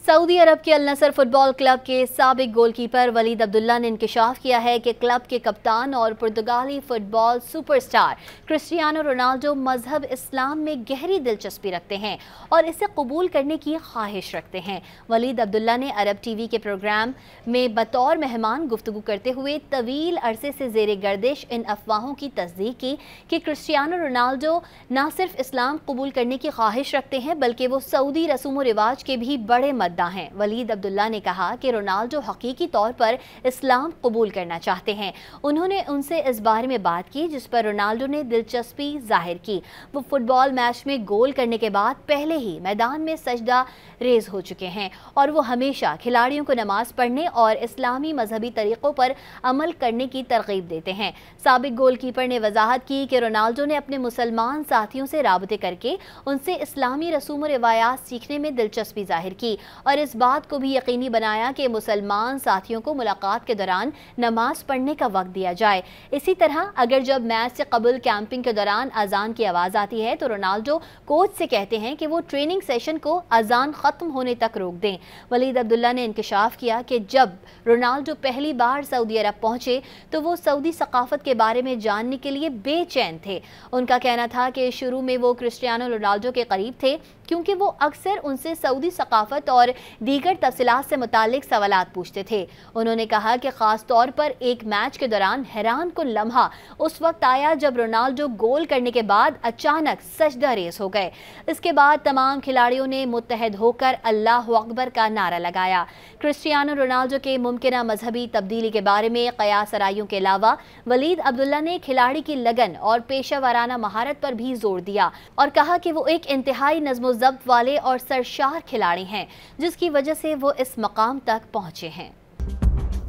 Saudi अरब के अल नसर football club के साबिक गोलकीपर वलीद अब्दुल्ला ने इंकशाफ किया है कि क्लब के कप्तान और पुर्तगाली फुटबॉल सुपरस्टार क्रिस्टियानो रोनाल्डो मजहब इस्लाम में गहरी दिलचस्पी रखते हैं और इसे कबूल करने की ख्वाहिश रखते हैं। वलीद अब्दुल्ला ने अरब टीवी के प्रोग्राम में बतौर मेहमान गुफ्तगू करते हुए तवील अरसे से जेर गर्दिश इन अफवाहों की तस्दीक की कि क्रिस्टियानो रोनाल्डो न सिर्फ इस्लाम कबूल करने की ख्वाहिश रखते हैं बल्कि वो सऊदी रसूम व रिवाज के भी बड़े हैं। वलीद अब्दुल्ला ने कहा कि रोनाल्डो हकीकी तौर पर इस्लाम कबूल करना चाहते हैं। उन्होंने उनसे इस बारे में बात की जिस पर रोनाल्डो ने दिलचस्पी जाहिर की। वो फुटबॉल मैच में गोल करने के बाद पहले ही मैदान में सजदा रेज हो चुके हैं और वो हमेशा खिलाड़ियों को नमाज पढ़ने और इस्लामी मजहबी तरीक़ों पर अमल करने की तरगीब देते हैं। साबिक गोलकीपर ने वजाहत की कि रोनाल्डो ने अपने मुसलमान साथियों से राबते करके उनसे इस्लामी रसूम व रिवायात सीखने में दिलचस्पी जाहिर की और इस बात को भी यकीनी बनाया कि मुसलमान साथियों को मुलाकात के दौरान नमाज पढ़ने का वक्त दिया जाए। इसी तरह अगर जब मैच से कबल कैंपिंग के दौरान अजान की आवाज़ आती है तो रोनाल्डो कोच से कहते हैं कि वो ट्रेनिंग सेशन को अजान ख़त्म होने तक रोक दें। वलीद अब्दुल्ला ने इंकशाफ किया कि जब रोनाल्डो पहली बार सऊदी अरब पहुंचे तो वो सऊदी सकाफत के बारे में जानने के लिए बेचैन थे। उनका कहना था कि शुरू में वो क्रिस्टियानो रोनाल्डो के करीब थे क्योंकि वो अक्सर उनसे सऊदी सकाफत और दीगर तफसीलात से मुतालिक सवालात पूछते थे। उन्होंने कहा कि ख़ास तौर पर एक मैच के दौरान हैरान कुन लम्हा उस वक्त आया जब रोनाल्डो गोल करने के बाद अचानक सजदा रेस हो गए। इसके बाद तमाम खिलाड़ियों ने मुत्तहद होकर अल्लाह अकबर का नारा लगाया। क्रिस्टियानो रोनाल्डो के मुमकिना मजहबी तब्दीली के बारे में कयास आराइयों के अलावा वलीद अब्दुल्ला ने खिलाड़ी की लगन और पेशा वाराना महारत पर भी जोर दिया और कहा कि वो एक इंतहाई नज़्म ज़ब्त वाले और सरशार खिलाड़ी हैं जिसकी वजह से वो इस मकाम तक पहुंचे हैं।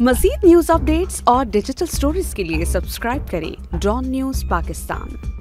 मज़ीद न्यूज़ अपडेट्स और डिजिटल स्टोरीज के लिए सब्सक्राइब करें डॉन न्यूज़ पाकिस्तान।